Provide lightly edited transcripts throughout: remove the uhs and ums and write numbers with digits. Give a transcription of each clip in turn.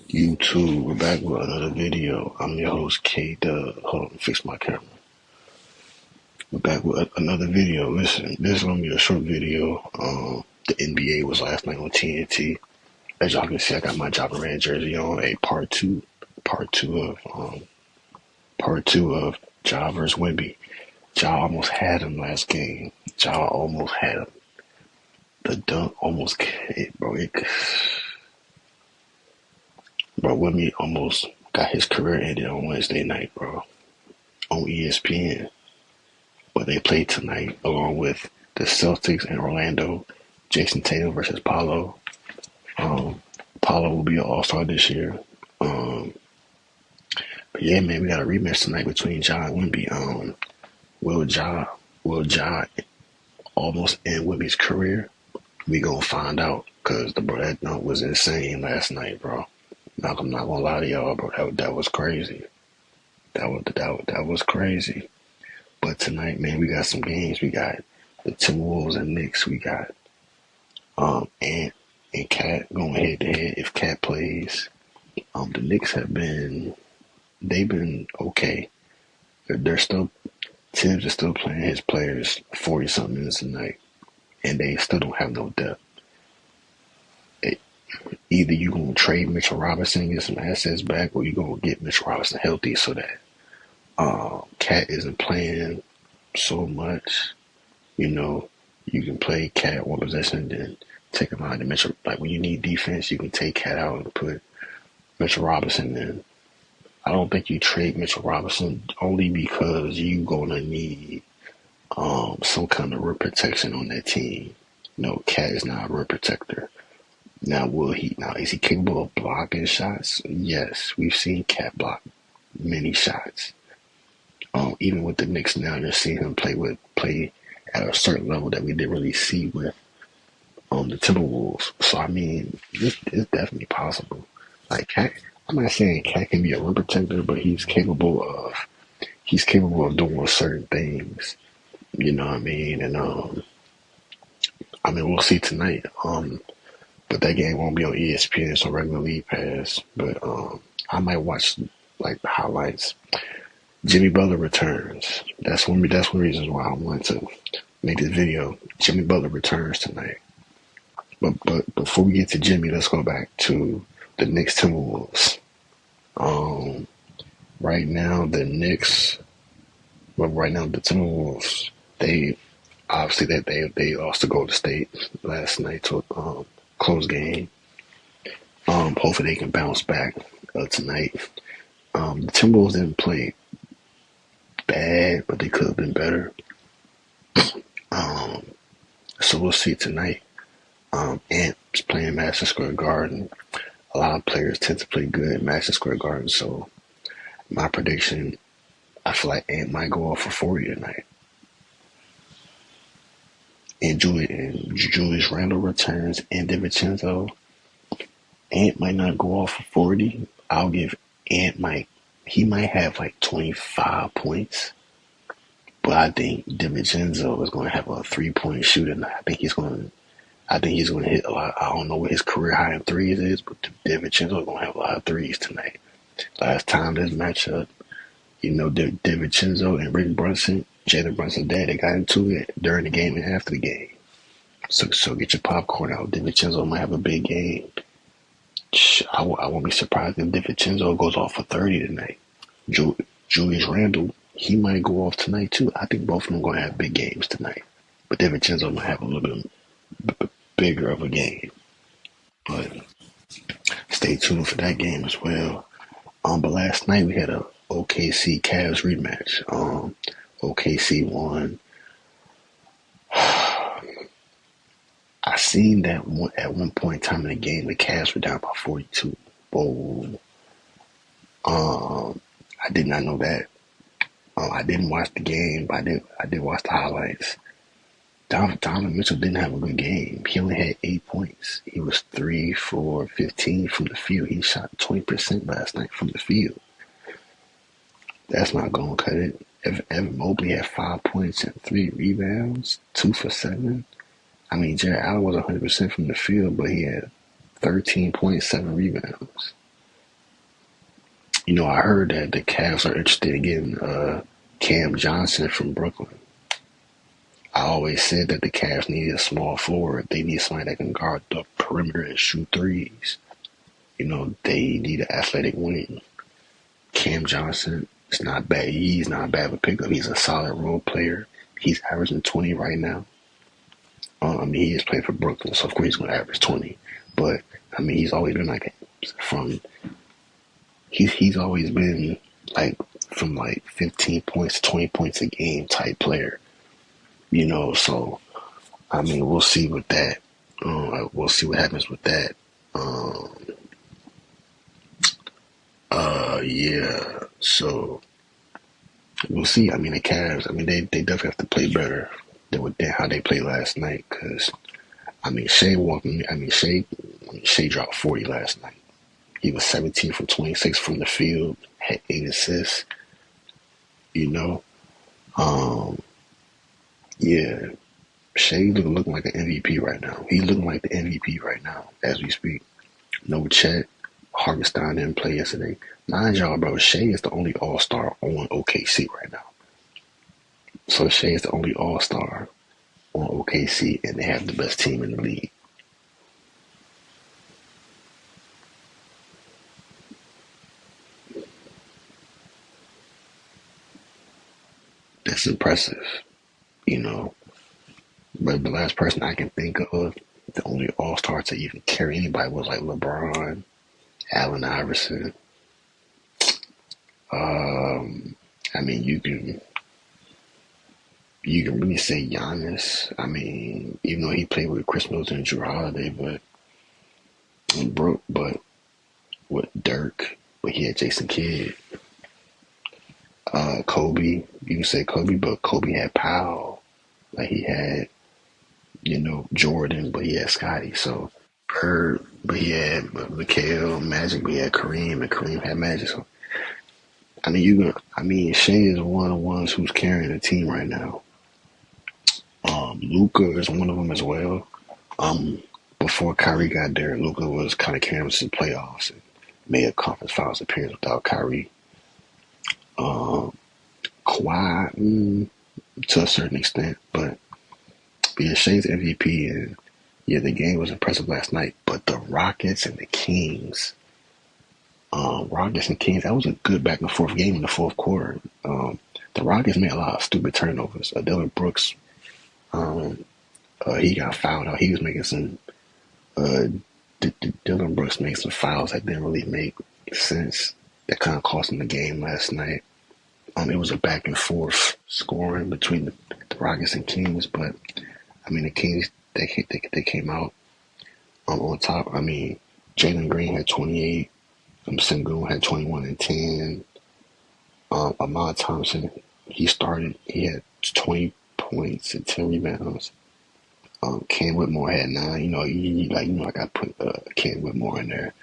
YouTube, we're back with another video. I'm your host, K Dub. Hold on, fix my camera. We're back with another video. Listen, this is gonna be a short video. The NBA was last night on TNT. As y'all can see, I got my Java Red jersey on. A part two of Ja versus Wemby. Ja almost had him last game. Ja almost had him. The dunk almost hit, bro. Bro, Wemby almost got his career ended on Wednesday night, bro, on ESPN. But they played tonight along with the Celtics in Orlando. Jason Tatum versus Paolo. Paolo will be an All-Star this year. But yeah, man, we got a rematch tonight between Ja and Wemby. Will Ja almost end Wemby's career? We gonna find out because that dunk was insane last night, bro. I'm not gonna lie to y'all, bro. That was crazy. That was crazy. But tonight, man, we got some games. We got the Timberwolves and Knicks. We got Ant and Cat going head to head. If Cat plays, the Knicks they've been okay. They're still Tibbs is still playing his players 40 something minutes a night, and they still don't have no depth. Either you gonna trade Mitchell Robinson, get some assets back, or you gonna get Mitchell Robinson healthy so that Cat isn't playing so much. You know, you can play Cat one possession, then take him out. And Mitchell, like when you need defense, you can take Cat out and put Mitchell Robinson in. I don't think you trade Mitchell Robinson only because you gonna need some kind of rim protection on that team. No, Cat is not a rim protector. Now, is he capable of blocking shots? Yes, we've seen Cat block many shots. Even with the Knicks now, they're seeing him play at a certain level that we didn't really see with the Timberwolves. So I mean, it's definitely possible. Like Cat, I'm not saying Cat can be a rim protector, but he's capable of doing certain things. You know what I mean? And I mean we'll see tonight. But that game won't be on ESPN, it's on regular League Pass. But I might watch like the highlights. Jimmy Butler returns. That's one of the reasons why I wanted to make this video. Jimmy Butler returns tonight. But before we get to Jimmy, let's go back to the Knicks Timberwolves. Right now the Timberwolves, they obviously they lost to Golden State last night to a close game. Hopefully they can bounce back tonight. The Timberwolves didn't play bad, but they could have been better. So we'll see tonight. Ant's playing Madison Square Garden. A lot of players tend to play good at Madison Square Garden, so my prediction, I feel like Ant might go off for 40 tonight. And Julius Randle returns, and DiVincenzo. Ant might not go off for 40. I'll give Ant he might have like 25 points. But I think DiVincenzo is going to have a 3-point shooting. I think he's going to hit a lot. I don't know what his career high in threes is, but DiVincenzo is going to have a lot of threes tonight. Last time this matchup, DiVincenzo and Rick Brunson, Jalen Brunson's dad, they got into it during the game and after the game. So get your popcorn out. DiVincenzo might have a big game. I won't be surprised if DiVincenzo goes off for 30 tonight. Julius Randle, he might go off tonight too. I think both of them are going to have big games tonight. But DiVincenzo might have a little bit bigger of a game. But stay tuned for that game as well. But last night we had a OKC Cavs rematch. OKC won. I seen that at one point in time in the game, the Cavs were down by 42. Whoa. I did not know that. I didn't watch the game, but I did watch the highlights. Donovan Mitchell didn't have a good game. He only had 8 points. He was 3 for 15 from the field. He shot 20% last night from the field. That's not going to cut it. Evan Mobley had 5 points and 3 rebounds, 2 for 7. I mean, Jared Allen was 100% from the field, but he had 13.7 rebounds. I heard that the Cavs are interested in getting Cam Johnson from Brooklyn. I always said that the Cavs needed a small forward. They need somebody that can guard the perimeter and shoot threes. They need an athletic wing. Cam Johnson is not bad. He's not bad of a pickup. He's a solid role player. He's averaging 20 right now. He is playing for Brooklyn, so of course he's going to average 20. But he's always been like from he's always been like from like 15 points to 20 points a game type player. So we'll see with that. We'll see what happens with that. Yeah. So we'll see. The Cavs. They definitely have to play better than how they played last night. Because Shea walked. Shea dropped 40 last night. He was 17 from 26 from the field. Had 8 assists. Um, yeah. Shea looking like an MVP right now. He's looking like the MVP right now as we speak. No Chet. Hartenstein didn't play yesterday. Mind y'all, bro, Shea is the only All-Star on OKC right now. So Shea is the only All-Star on OKC, and they have the best team in the league. That's impressive, But the last person I can think of, the only All-Star to even carry anybody was like LeBron, Allen Iverson. You can really say Giannis. Even though he played with Chris Middleton and Drew Holiday, but with Dirk, but he had Jason Kidd. Kobe, you can say Kobe, but Kobe had Powell. Like he had, Jordan, but he had Scotty. So Bird, but he had Mikhail, Magic, but he had Kareem, and Kareem had Magic. So Shea is one of the ones who's carrying the team right now. Luka is one of them as well. Before Kyrie got there, Luka was kind of carrying us to the playoffs and made a conference finals appearance without Kyrie. Kawhi, to a certain extent, but yeah, Shea's MVP, and yeah, the game was impressive last night. But the Rockets and the Kings, that was a good back and forth game in the fourth quarter. The Rockets made a lot of stupid turnovers. Dylan Brooks, he got fouled out. He was making some. Dylan Brooks made some fouls that didn't really make sense. That kind of cost him the game last night. It was a back and forth scoring between the Rockets and Kings, but the Kings they came out on top. Jalen Green had 28. Sengun had 21 and 10. Ahmad Thompson, he started. He had 20 points and 10 rebounds. Cam Whitmore had 9. I got to put Cam Whitmore in there.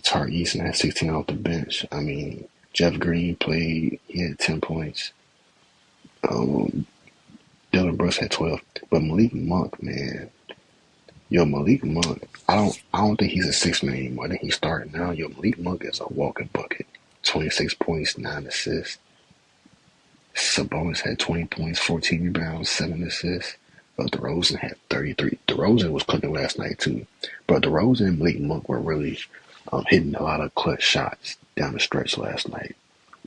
Tariq Eason had 16 off the bench. Jeff Green played. He had 10 points. Dylan Brooks had 12. But Malik Monk, man. Malik Monk, I don't think he's a 6-man anymore. I think he's starting now. Malik Monk is a walking bucket. 26 points, 9 assists. Sabonis had 20 points, 14 rebounds, 7 assists. DeRozan had 33. DeRozan was cooking last night too. But DeRozan and Malik Monk were really hitting a lot of clutch shots down the stretch last night.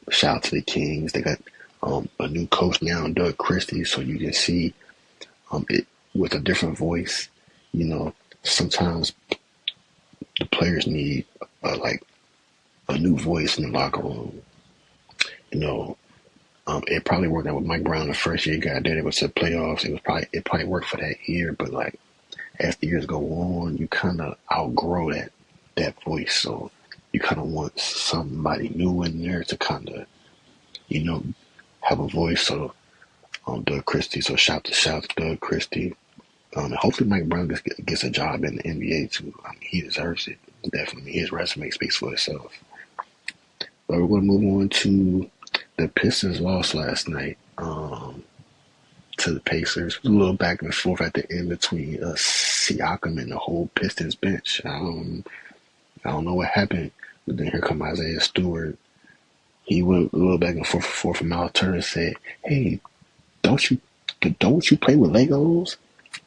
Shout out to the Kings. They got a new coach now, Doug Christie, so you can see it with a different voice. Sometimes the players need like a new voice in the locker room. It probably worked out with Mike Brown the first year he got there. It was the playoffs. It probably worked for that year, but like as the years go on, you kind of outgrow that voice. So you kind of want somebody new in there to kind of have a voice. So Doug Christie. So shout to Doug Christie. And hopefully Mike Brown gets a job in the NBA too. He deserves it. Definitely. His resume speaks for itself. But we're going to move on to the Pistons lost last night to the Pacers. It was a little back and forth at the end between Siakam and the whole Pistons bench. I don't know what happened, but then here come Isaiah Stewart. He went a little back and forth from Miles Turner and said, "Hey, don't you don't you play with Legos?"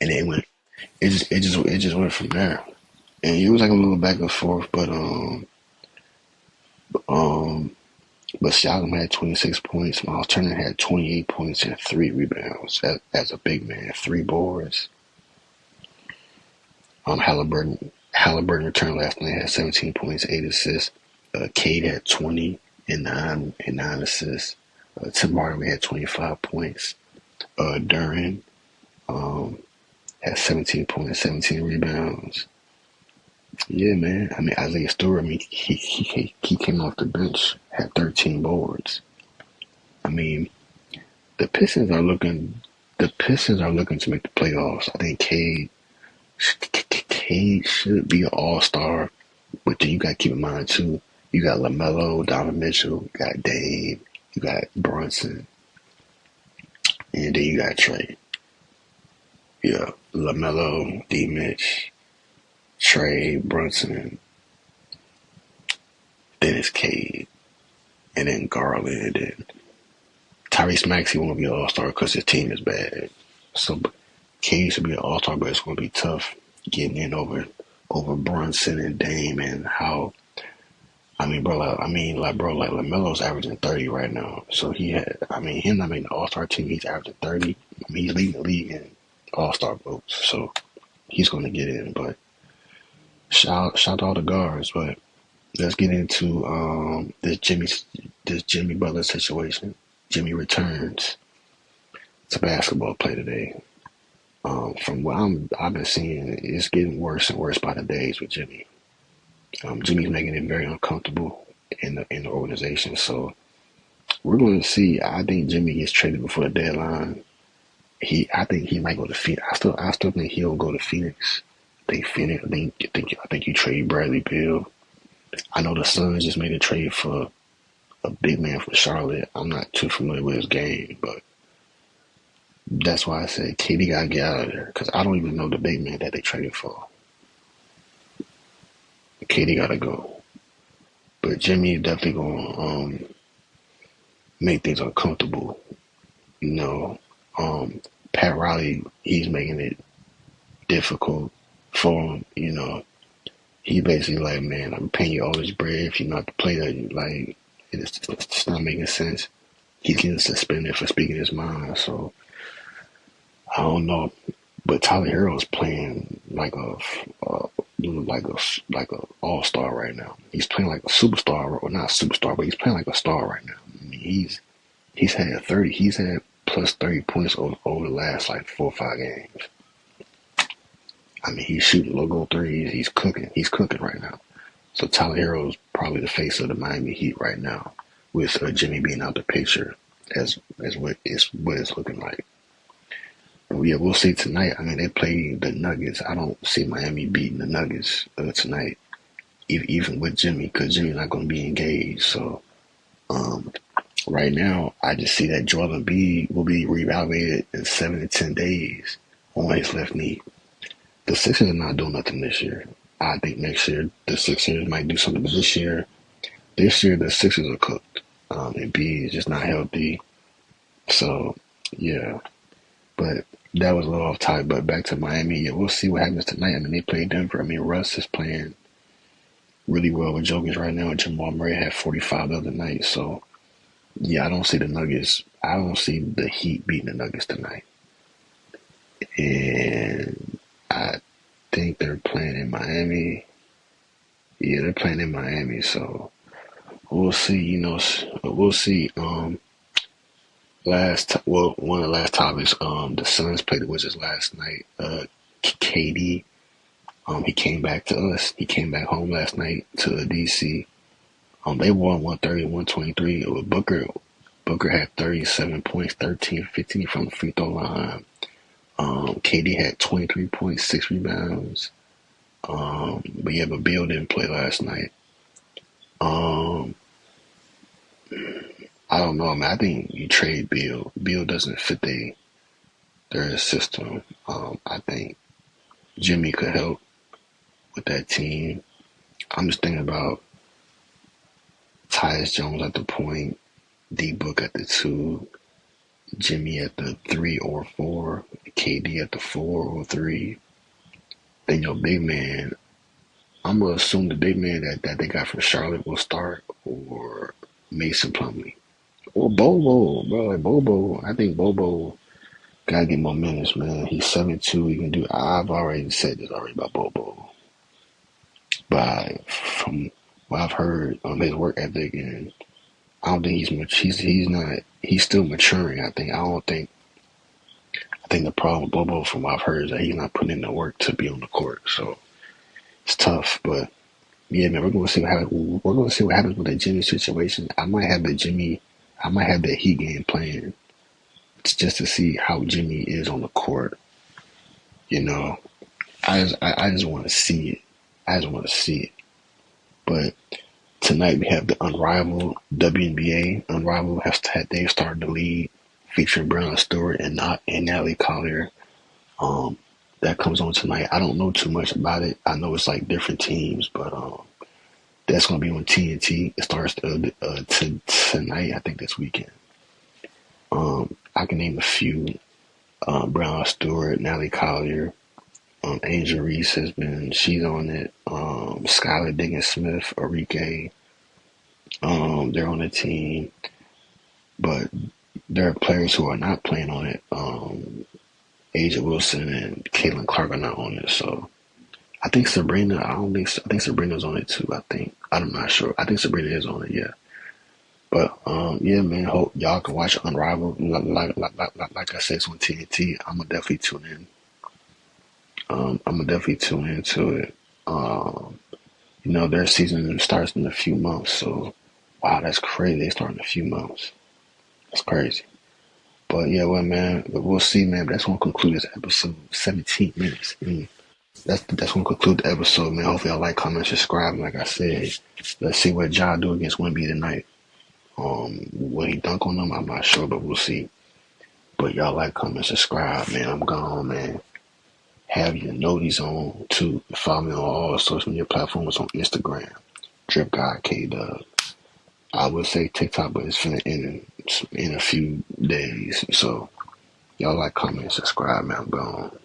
And then it just went from there. And it was like a little back and forth, um but Siakam had 26 points. Miles Turner had 28 points and 3 rebounds as a big man, 3 boards. Halliburton returned last night, had 17 points, 8 assists. Cade had 20 and nine assists. Tim Hardaway had 25 points. Duran um, had 17 points, 17 rebounds. Yeah, man. I mean, Isaiah Stewart. I mean, he came off the bench, had 13 boards. I mean, the Pistons are looking. The Pistons are looking to make the playoffs. I think Cade should be an all-star, but then you got to keep in mind too. You got LaMelo, Donovan Mitchell, you got Dame, you got Brunson, and then you got Trey. Yeah, LaMelo, D. Mitch, Trey, Brunson, then it's Cade, and then Garland, and Tyrese Maxey won't be an all-star because his team is bad. So Cade should be an all-star, but it's going to be tough getting in over Brunson and Dame and how. I mean, bro, like LaMelo's averaging 30 right now. So him not making the All-Star team, he's averaging 30. I mean, he's leading the league in All-Star votes, so he's going to get in. But shout to all the guards. But let's get into this Jimmy Butler situation. Jimmy returns to basketball play today. From what I've been seeing, it's getting worse and worse by the days with Jimmy. Jimmy's making it very uncomfortable in the organization. So we're going to see. I think Jimmy gets traded before the deadline. I think he might go to Phoenix. I still think he'll go to Phoenix. I think you trade Bradley Beal. I know the Suns just made a trade for a big man from Charlotte. I'm not too familiar with his game, but that's why I said KD got to get out of there because I don't even know the big man that they traded for. KD got to go. But Jimmy is definitely going to make things uncomfortable. You know, Pat Riley, he's making it difficult for him. You know, he basically like, man, I'm paying you all this bread if you're not the player. Like, it's not making sense. He's getting suspended for speaking his mind. So I don't know. But Tyler Hero's playing like a all-star right now. He's playing like a superstar, or not superstar, but he's playing like a star right now. I mean, he's had plus 30 points over the last like 4 or 5 games. I mean, he's shooting logo threes. He's cooking right now. So Tyler Hero's probably the face of the Miami Heat right now, with Jimmy being out the picture as what it's looking like. Yeah, we'll see tonight. I mean, they play the Nuggets. I don't see Miami beating the Nuggets tonight, even with Jimmy, because Jimmy's not going to be engaged. So right now, I just see that Joel Embiid will be reevaluated in 7 to 10 days on his left knee. The Sixers are not doing nothing this year. I think next year the Sixers might do something, but this year the Sixers are cooked. Embiid is just not healthy. So yeah, but that was a little off topic. But back to Miami, yeah, we'll see what happens tonight. I mean, they play Denver. I mean, Russ is playing really well with Jokic right now, and Jamal Murray had 45 the other night. So yeah, I don't see the Nuggets. I don't see the Heat beating the Nuggets tonight. And I think they're playing in Miami. Yeah, they're playing in Miami. So we'll see. You know, we'll see. One of the last topics. The Suns played the Wizards last night. KD, he came back to us. He came back home last night to DC. They won 130-123. With Booker had 37 points, 13-15 from the free throw line. KD had 23 points, 6 rebounds. But Beal didn't play last night. I don't know. I mean, I think you trade Beal. Beal doesn't fit their system. I think Jimmy could help with that team. I'm just thinking about Tyus Jones at the point, D Book at the two, Jimmy at the 3 or 4, KD at the 4 or 3. Then your big man, I'm gonna assume the big man that they got from Charlotte will start, or Mason Plumlee. Or Bobo, bro. Like Bobo. I think Bobo gotta get more minutes, man. He's 7'2". He can do. I've already said this already about Bobo. But from what I've heard on his work ethic, and I don't think he's much. He's not. He's still maturing. I think. I don't think. I think the problem with Bobo, from what I've heard, is that he's not putting in the work to be on the court. So it's tough. But yeah, man, we're gonna see what happens. We're gonna see what happens with the Jimmy situation. I might have the Jimmy. I might have the Heat game playing just to see how Jimmy is on the court. You know, I just want to see it. I just want to see it. But tonight we have the Unrivaled WNBA. Unrivaled they've started the league featuring Brown Stewart and Natalie Collier. That comes on tonight. I don't know too much about it. I know it's like different teams, but that's gonna be on TNT. It starts tonight. I think this weekend. I can name a few. Brown Stewart, Natalie Collier, Angel Reese she's on it. Skylar Diggins Smith, Arike, they're on the team, but there are players who are not playing on it. Asia Wilson and Caitlin Clark are not on it, so I think Sabrina. I think Sabrina's on it too. I'm not sure. I think Sabrina is on it. Yeah. But yeah, man. Hope y'all can watch Unrivaled. Like I said, it's on TNT. I'm gonna definitely tune in. I'm gonna definitely tune into it. Their season starts in a few months, so wow, that's crazy. They start in a few months. That's crazy. But yeah, well, man, we'll see, man. That's gonna conclude this episode. 17 minutes. That's gonna conclude the episode, man. Hopefully, y'all like, comment, subscribe. Like I said, let's see what Ja do against Wemby tonight. Will he dunk on them? I'm not sure, but we'll see. But y'all like, comment, subscribe, man. I'm gone, man. Have your noties on too. Follow me on all social media platforms on Instagram. Drip Guy K Dub. I would say TikTok, but it's finna end in a few days. So y'all like, comment, subscribe, man. I'm gone.